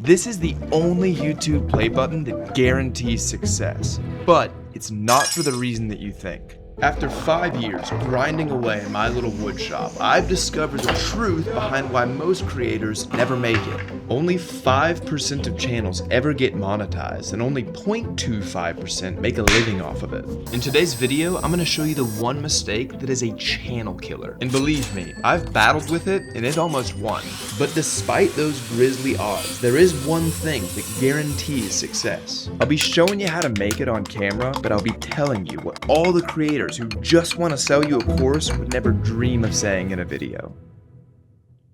This is the only YouTube play button that guarantees success, but it's not for the reason that you think. After 5 years grinding away in my little wood shop, I've discovered the truth behind why most creators never make it. Only 5% of channels ever get monetized, and only 0.25% make a living off of it. In today's video, I'm going to show you the one mistake that is a channel killer. And believe me, I've battled with it, and it almost won. But despite those grisly odds, there is one thing that guarantees success. I'll be showing you how to make it on camera, but I'll be telling you what all the creators who just want to sell you a course would never dream of saying in a video.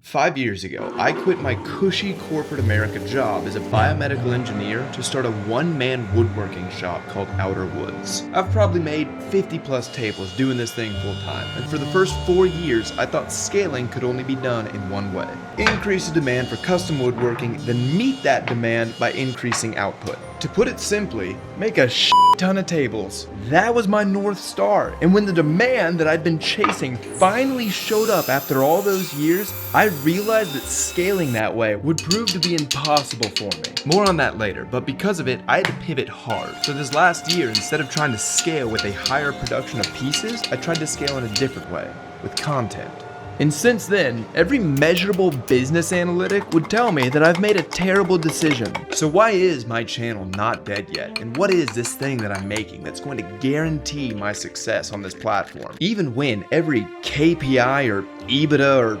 5 years ago, I quit my cushy corporate America job as a biomedical engineer to start a one-man woodworking shop called Outer Woods. I've probably made 50 plus tables doing this thing full time, and for the first 4 years, I thought scaling could only be done in one way. Increase the demand for custom woodworking, then meet that demand by increasing output. To put it simply, make a ton of tables. That was my North Star, and when the demand that I'd been chasing finally showed up after all those years, I realized that scaling that way would prove to be impossible for me. More on that later, but because of it, I had to pivot hard. So this last year, instead of trying to scale with a higher production of pieces, I tried to scale in a different way, with content. And since then, every measurable business analytic would tell me that I've made a terrible decision. So why is my channel not dead yet? And what is this thing that I'm making that's going to guarantee my success on this platform? Even when every KPI or EBITDA or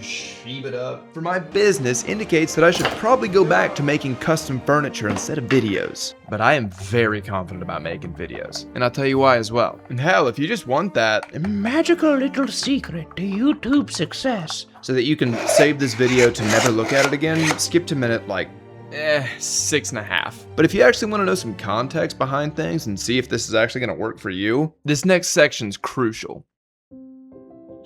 EBITDA for my business indicates that I should probably go back to making custom furniture instead of videos. But I am very confident about making videos, and I'll tell you why as well. And hell, if you just want that magical little secret to YouTube success so that you can save this video to never look at it again, skip to minute 6.5. But if you actually want to know some context behind things and see if this is actually going to work for you, this next section's crucial.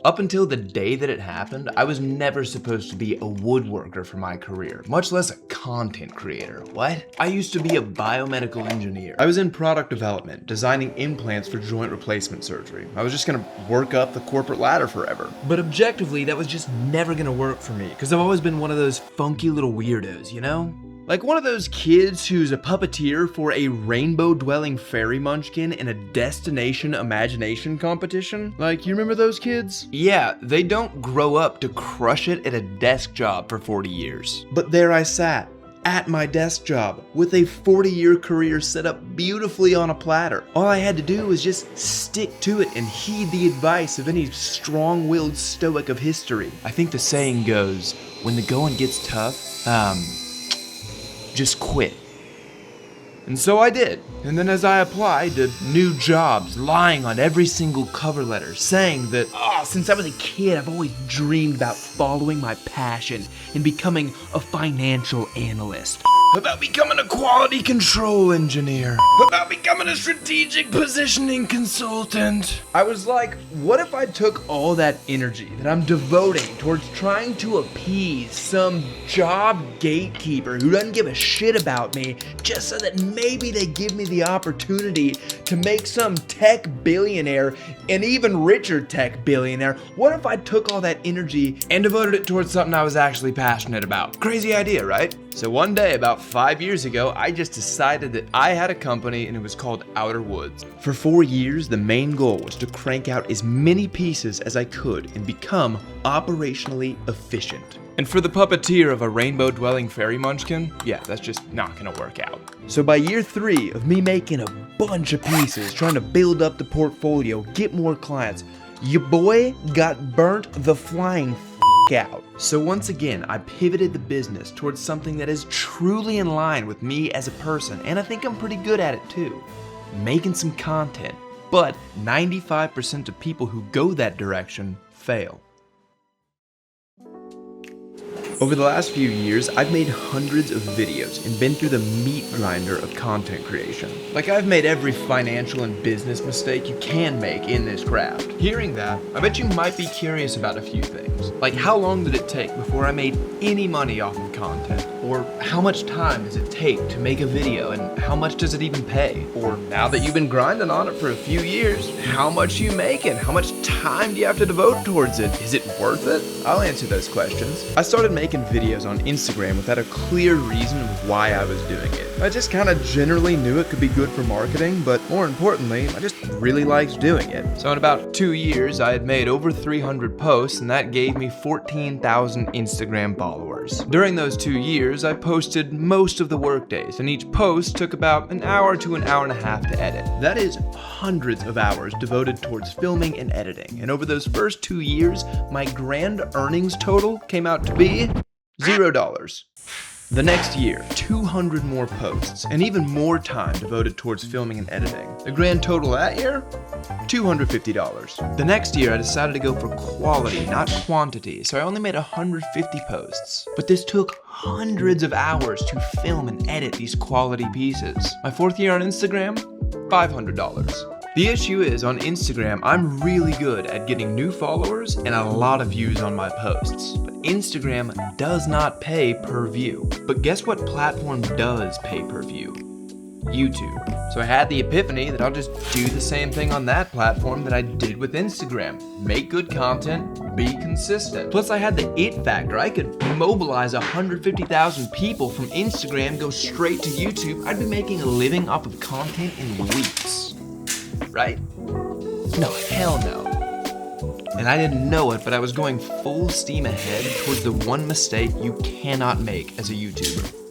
Up until the day that it happened, I was never supposed to be a woodworker for my career, much less a content creator. What? I used to be a biomedical engineer. I was in product development, designing implants for joint replacement surgery. I was just gonna work up the corporate ladder forever. But objectively, that was just never gonna work for me, because I've always been one of those funky little weirdos, you know? Like one of those kids who's a puppeteer for a rainbow-dwelling fairy munchkin in a destination imagination competition. Like, you remember those kids? Yeah, they don't grow up to crush it at a desk job for 40 years. But there I sat, at my desk job, with a 40-year career set up beautifully on a platter. All I had to do was just stick to it and heed the advice of any strong-willed stoic of history. I think the saying goes, when the going gets tough, just quit. And so I did. And then as I applied to new jobs, lying on every single cover letter, saying that, since I was a kid, I've always dreamed about following my passion and becoming a financial analyst. About becoming a quality control engineer. About becoming a strategic positioning consultant. I was like, what if I took all that energy that I'm devoting towards trying to appease some job gatekeeper who doesn't give a shit about me, just so that maybe they give me the opportunity to make some tech billionaire, an even richer tech billionaire. What if I took all that energy and devoted it towards something I was actually passionate about? Crazy idea, right? So one day, about 5 years ago, I just decided that I had a company and it was called Outer Woods. For 4 years, the main goal was to crank out as many pieces as I could and become operationally efficient. And for the puppeteer of a rainbow-dwelling fairy munchkin, yeah, that's just not gonna work out. So by year 3 of me making a bunch of pieces, trying to build up the portfolio, get more clients, your boy got burnt the flying out. So once again, I pivoted the business towards something that is truly in line with me as a person, and I think I'm pretty good at it too. Making some content. But 95% of people who go that direction fail. Over the last few years, I've made hundreds of videos and been through the meat grinder of content creation. Like, I've made every financial and business mistake you can make in this craft. Hearing that, I bet you might be curious about a few things. Like, how long did it take before I made any money off of content? Or how much time does it take to make a video and how much does it even pay? Or now that you've been grinding on it for a few years, how much are you making? How much time do you have to devote towards it? Is it worth it? I'll answer those questions. I started making videos on Instagram without a clear reason of why I was doing it. I just kind of generally knew it could be good for marketing, but more importantly, I just really liked doing it. So in about 2 years, I had made over 300 posts, and that gave me 14,000 Instagram followers. During those 2 years, I posted most of the workdays, and each post took about an hour to an hour and a half to edit. That is hundreds of hours devoted towards filming and editing, and over those first 2 years, my grand earnings total came out to be $0. The next year, 200 more posts, and even more time devoted towards filming and editing. The grand total that year? $250. The next year, I decided to go for quality, not quantity, so I only made 150 posts. But this took hundreds of hours to film and edit these quality pieces. My fourth year on Instagram? $500. The issue is, on Instagram, I'm really good at getting new followers and a lot of views on my posts. But Instagram does not pay per view. But guess what platform does pay per view? YouTube. So I had the epiphany that I'll just do the same thing on that platform that I did with Instagram. Make good content, be consistent. Plus I had the it factor. I could mobilize 150,000 people from Instagram, go straight to YouTube. I'd be making a living off of content in weeks. Right? No, hell no. And I didn't know it, but I was going full steam ahead towards the one mistake you cannot make as a YouTuber.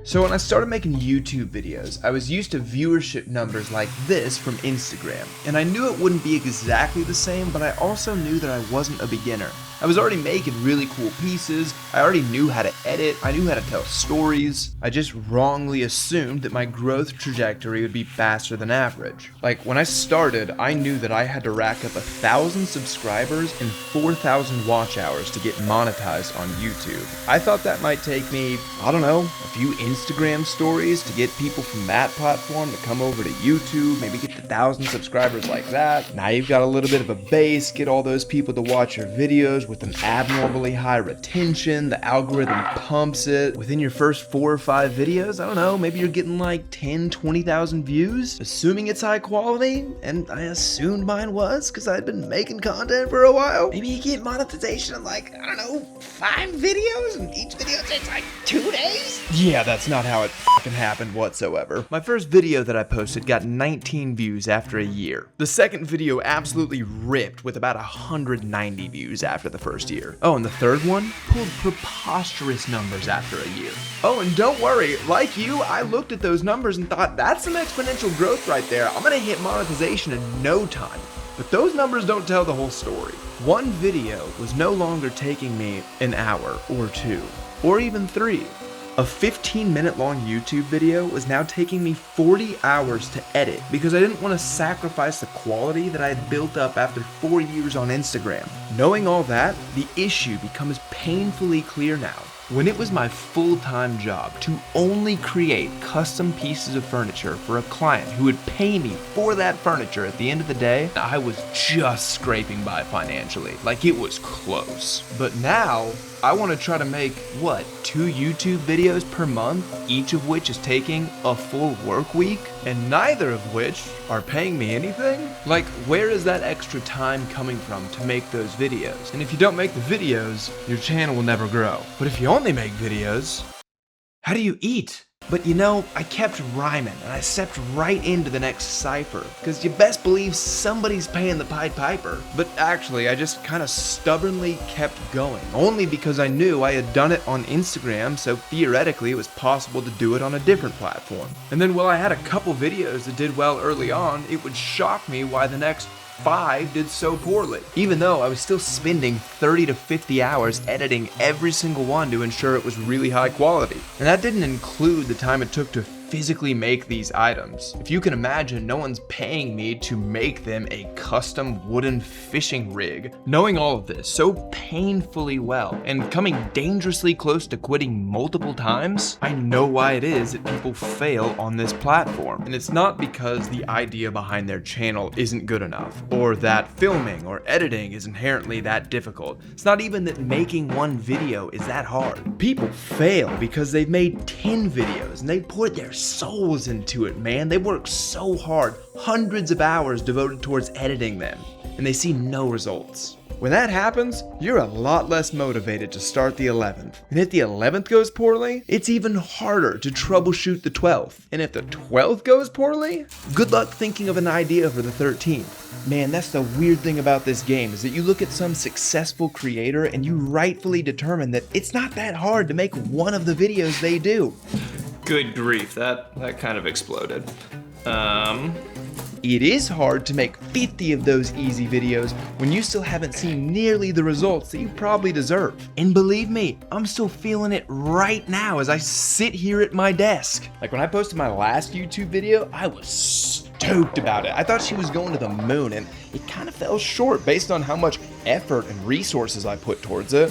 So when I started making YouTube videos, I was used to viewership numbers like this from Instagram. And I knew it wouldn't be exactly the same, but I also knew that I wasn't a beginner. I was already making really cool pieces, I already knew how to edit, I knew how to tell stories. I just wrongly assumed that my growth trajectory would be faster than average. Like when I started, I knew that I had to rack up 1,000 subscribers and 4,000 watch hours to get monetized on YouTube. I thought that might take me, I don't know, a few Instagram stories to get people from that platform to come over to YouTube, maybe get to 1,000 subscribers like that. Now you've got a little bit of a base, get all those people to watch your videos with an abnormally high retention, the algorithm pumps it. Within your first 4 or 5 videos, I don't know, maybe you're getting like 10, 20,000 views, assuming it's high quality, and I assumed mine was, because I'd been making content for a while. Maybe you get monetization in like, I don't know, 5 videos, and each video takes like 2 days? Yeah, that's not how it fucking happened whatsoever. My first video that I posted got 19 views after a year. The second video absolutely ripped with about 190 views after the first year. Oh, and the third one pulled preposterous numbers after a year. Oh, and don't worry, like you, I looked at those numbers and thought, that's some exponential growth right there. I'm gonna hit monetization in no time. But those numbers don't tell the whole story. One video was no longer taking me an hour or 2, or even 3. A 15-minute long YouTube video was now taking me 40 hours to edit because I didn't want to sacrifice the quality that I had built up after 4 years on Instagram. Knowing all that, the issue becomes painfully clear now. When it was my full-time job to only create custom pieces of furniture for a client who would pay me for that furniture at the end of the day, I was just scraping by financially. Like, it was close. But now, I want to try to make, 2 YouTube videos per month, each of which is taking a full work week, and neither of which are paying me anything? Like, where is that extra time coming from to make those videos? And if you don't make the videos, your channel will never grow. But if you only make videos, how do you eat? But you know, I kept rhyming and I stepped right into the next cipher, because you best believe somebody's paying the Pied Piper. But actually, I just kind of stubbornly kept going, only because I knew I had done it on Instagram, so theoretically it was possible to do it on a different platform. And then while I had a couple videos that did well early on, it would shock me why the next 5 did so poorly, even though I was still spending 30 to 50 hours editing every single one to ensure it was really high quality. And that didn't include the time it took to physically make these items. If you can imagine, no one's paying me to make them a custom wooden fishing rig. Knowing all of this so painfully well and coming dangerously close to quitting multiple times, I know why it is that people fail on this platform. And it's not because the idea behind their channel isn't good enough, or that filming or editing is inherently that difficult. It's not even that making one video is that hard. People fail because they've made 10 videos and they put their souls into it, man. They work so hard, hundreds of hours devoted towards editing them, and they see no results. When that happens, you're a lot less motivated to start the 11th. And if the 11th goes poorly, it's even harder to troubleshoot the 12th. And if the 12th goes poorly, good luck thinking of an idea for the 13th. Man, that's the weird thing about this game, is that you look at some successful creator and you rightfully determine that it's not that hard to make one of the videos they do. Good grief, that kind of exploded. It is hard to make 50 of those easy videos when you still haven't seen nearly the results that you probably deserve. And believe me, I'm still feeling it right now as I sit here at my desk. Like when I posted my last YouTube video, I was stoked about it. I thought she was going to the moon, and it kind of fell short based on how much effort and resources I put towards it.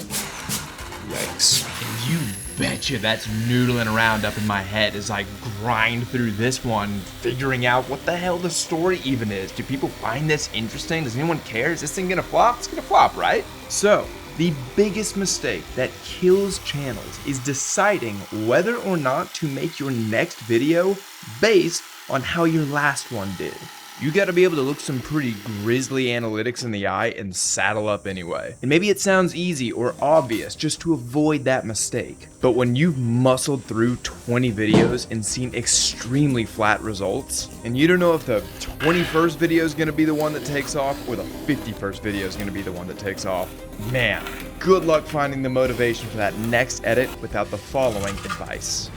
Yikes. And you betcha that's noodling around up in my head as I grind through this one, figuring out what the hell the story even is. Do people find this interesting? Does anyone care? Is this thing gonna flop? It's gonna flop, right? So, the biggest mistake that kills channels is deciding whether or not to make your next video based on how your last one did. You gotta be able to look some pretty grisly analytics in the eye and saddle up anyway. And maybe it sounds easy or obvious just to avoid that mistake. But when you've muscled through 20 videos and seen extremely flat results, and you don't know if the 21st video is gonna be the one that takes off or the 51st video is gonna be the one that takes off, man, good luck finding the motivation for that next edit without the following advice.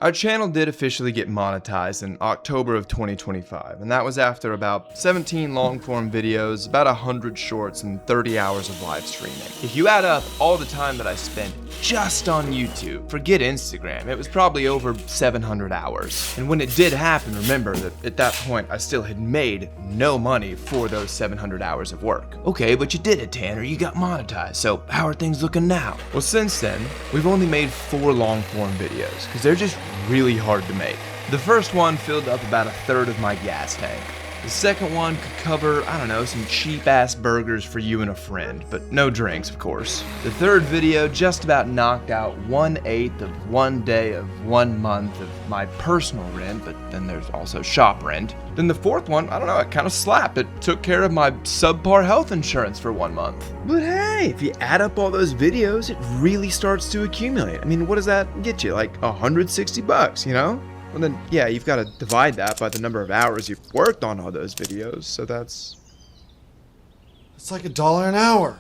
Our channel did officially get monetized in October of 2025, and that was after about 17 long-form videos, about 100 shorts, and 30 hours of live streaming. If you add up all the time that I spent just on YouTube, forget Instagram, it was probably over 700 hours. And when it did happen, remember that at that point I still had made no money for those 700 hours of work. Okay, but you did it, Tanner, you got monetized, so how are things looking now? Well, since then, we've only made 4 long-form videos, because they're just really hard to make. The first one filled up about a third of my gas tank. The second one could cover, I don't know, some cheap ass burgers for you and a friend, but no drinks, of course. The third video just about knocked out 1/8 of 1 day of 1 month of my personal rent, but then there's also shop rent. Then the fourth one, I don't know, it kind of slapped. It took care of my subpar health insurance for 1 month. But hey, if you add up all those videos, it really starts to accumulate. I mean, what does that get you? Like $160, you know? Well then, yeah, you've got to divide that by the number of hours you've worked on all those videos, so that's... It's like $1 an hour.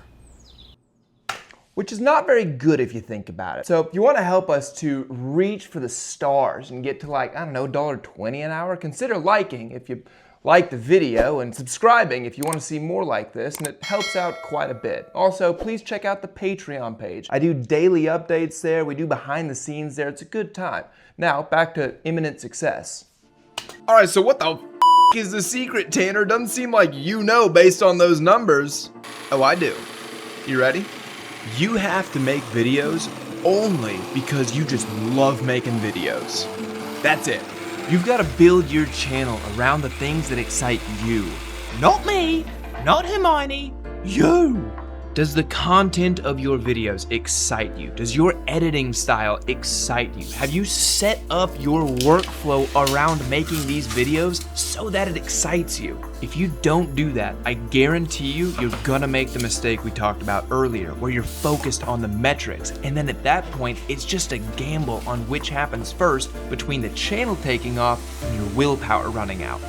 Which is not very good if you think about it. So if you want to help us to reach for the stars and get to like, I don't know, $1.20 an hour, consider liking if you like the video and subscribing if you want to see more like this, and it helps out quite a bit. Also, please check out the Patreon page. I do daily updates there, we do behind the scenes there, it's a good time. Now, back to imminent success. Alright, so what the f is the secret, Tanner? Doesn't seem like you know based on those numbers. Oh, I do. You ready? You have to make videos only because you just love making videos. That's it. You've got to build your channel around the things that excite you. Not me, not Hermione, you. Does the content of your videos excite you? Does your editing style excite you? Have you set up your workflow around making these videos so that it excites you? If you don't do that, I guarantee you, you're gonna make the mistake we talked about earlier, where you're focused on the metrics, and then at that point, it's just a gamble on which happens first between the channel taking off and your willpower running out.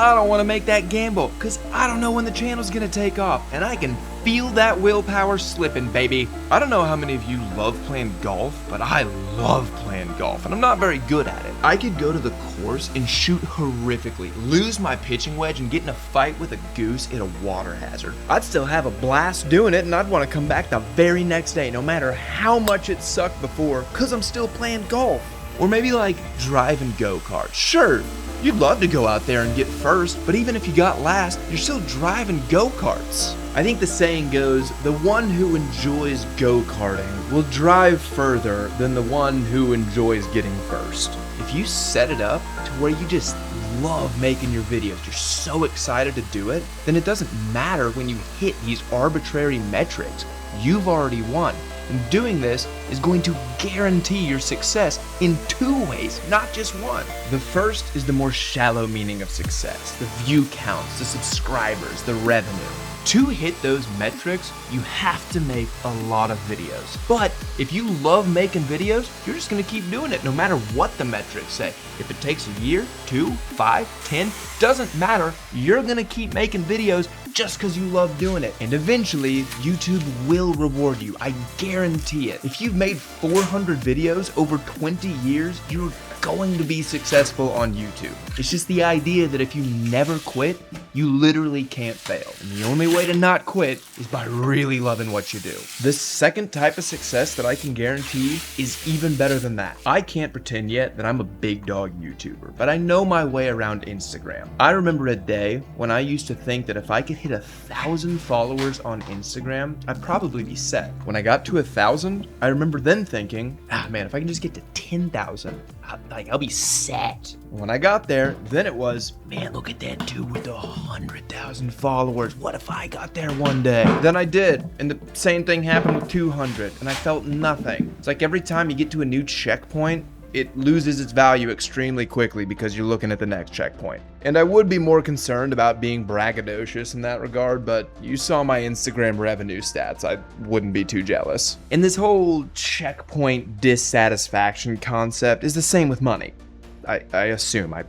I don't want to make that gamble because I don't know when the channel's gonna take off, and I can feel that willpower slipping, baby. I don't know how many of you love playing golf, but I love playing golf, and I'm not very good at it. I could go to the course and shoot horrifically, lose my pitching wedge, and get in a fight with a goose at a water hazard. I'd still have a blast doing it, and I'd want to come back the very next day, no matter how much it sucked before, because I'm still playing golf. Or maybe like driving go-karts. Sure, you'd love to go out there and get first, but even if you got last, you're still driving go-karts. I think the saying goes, the one who enjoys go-karting will drive further than the one who enjoys getting first. If you set it up to where you just love making your videos, you're so excited to do it, then it doesn't matter when you hit these arbitrary metrics. You've already won. And doing this is going to guarantee your success in 2 ways, not just one. The first is the more shallow meaning of success, the view counts, the subscribers, the revenue. To hit those metrics, you have to make a lot of videos. But if you love making videos, you're just gonna keep doing it no matter what the metrics say. If it takes a year, 2, 5, 10, doesn't matter, you're gonna keep making videos just because you love doing it. And eventually, YouTube will reward you, I guarantee it. If you've made 400 videos over 20 years, you're going to be successful on YouTube. It's just the idea that if you never quit, you literally can't fail. And the only way to not quit is by really loving what you do. The second type of success that I can guarantee is even better than that. I can't pretend yet that I'm a big dog YouTuber, but I know my way around Instagram. I remember a day when I used to think that if I could hit 1,000 followers on Instagram, I'd probably be set. When I got to 1,000, I remember then thinking, man, if I can just get to 10,000, I'll be set. When I got there, then it was, man, look at that dude with 100,000 followers. What if I got there one day? Then I did, and the same thing happened with 200, and I felt nothing. It's like every time you get to a new checkpoint, it loses its value extremely quickly because you're looking at the next checkpoint. And I would be more concerned about being braggadocious in that regard, but you saw my Instagram revenue stats. I wouldn't be too jealous. And this whole checkpoint dissatisfaction concept is the same with money. I assume I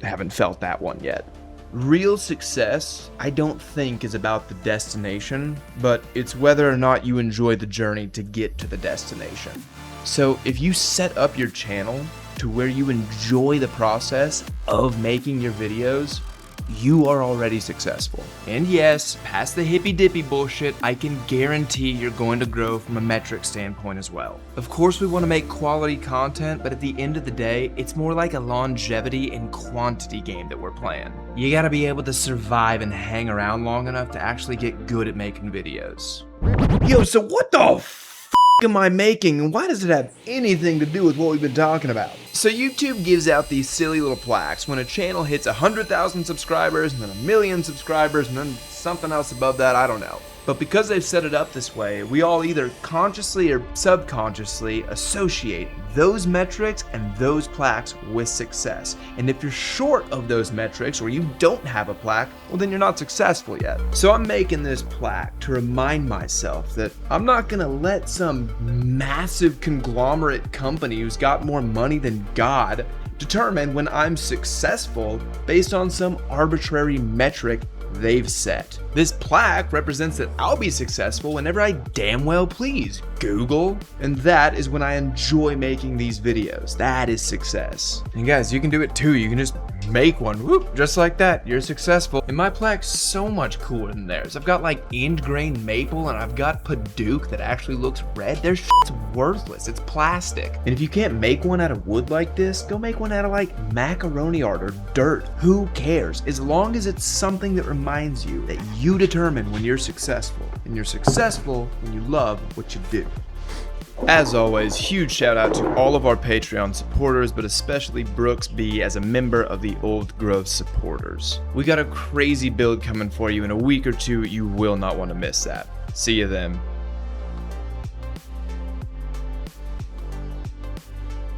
haven't felt that one yet. Real success, I don't think, is about the destination, but it's whether or not you enjoy the journey to get to the destination. So if you set up your channel to where you enjoy the process of making your videos, you are already successful. And yes, past the hippy dippy bullshit, I can guarantee you're going to grow from a metric standpoint as well. Of course, we want to make quality content, but at the end of the day, it's more like a longevity and quantity game that we're playing. You gotta be able to survive and hang around long enough to actually get good at making videos. Yo, so what the am I making, and why does it have anything to do with what we've been talking about? So YouTube gives out these silly little plaques when a channel hits 100,000 subscribers, and then 1,000,000 subscribers, and then something else above that, I don't know. But because they've set it up this way, we all either consciously or subconsciously associate those metrics and those plaques with success. And if you're short of those metrics or you don't have a plaque, well then you're not successful yet. So I'm making this plaque to remind myself that I'm not gonna let some massive conglomerate company who's got more money than God determine when I'm successful based on some arbitrary metric they've set. This plaque represents that I'll be successful whenever I damn well please, Google, and that is when I enjoy making these videos. That is success. And guys, you can do it too. You can just make one, whoop, just like that, you're successful. And my plaque's so much cooler than theirs. I've got like end grain maple, and I've got Paduke that actually looks red. Their shit's worthless, it's plastic. And if you can't make one out of wood like this, go make one out of like macaroni art or dirt. Who cares? As long as it's something that reminds you that you determine when you're successful. And you're successful when you love what you do. As always, huge shout out to all of our Patreon supporters, but especially Brooks B as a member of the Old Growth supporters. We got a crazy build coming for you in a week or two. You will not want to miss that. See you then.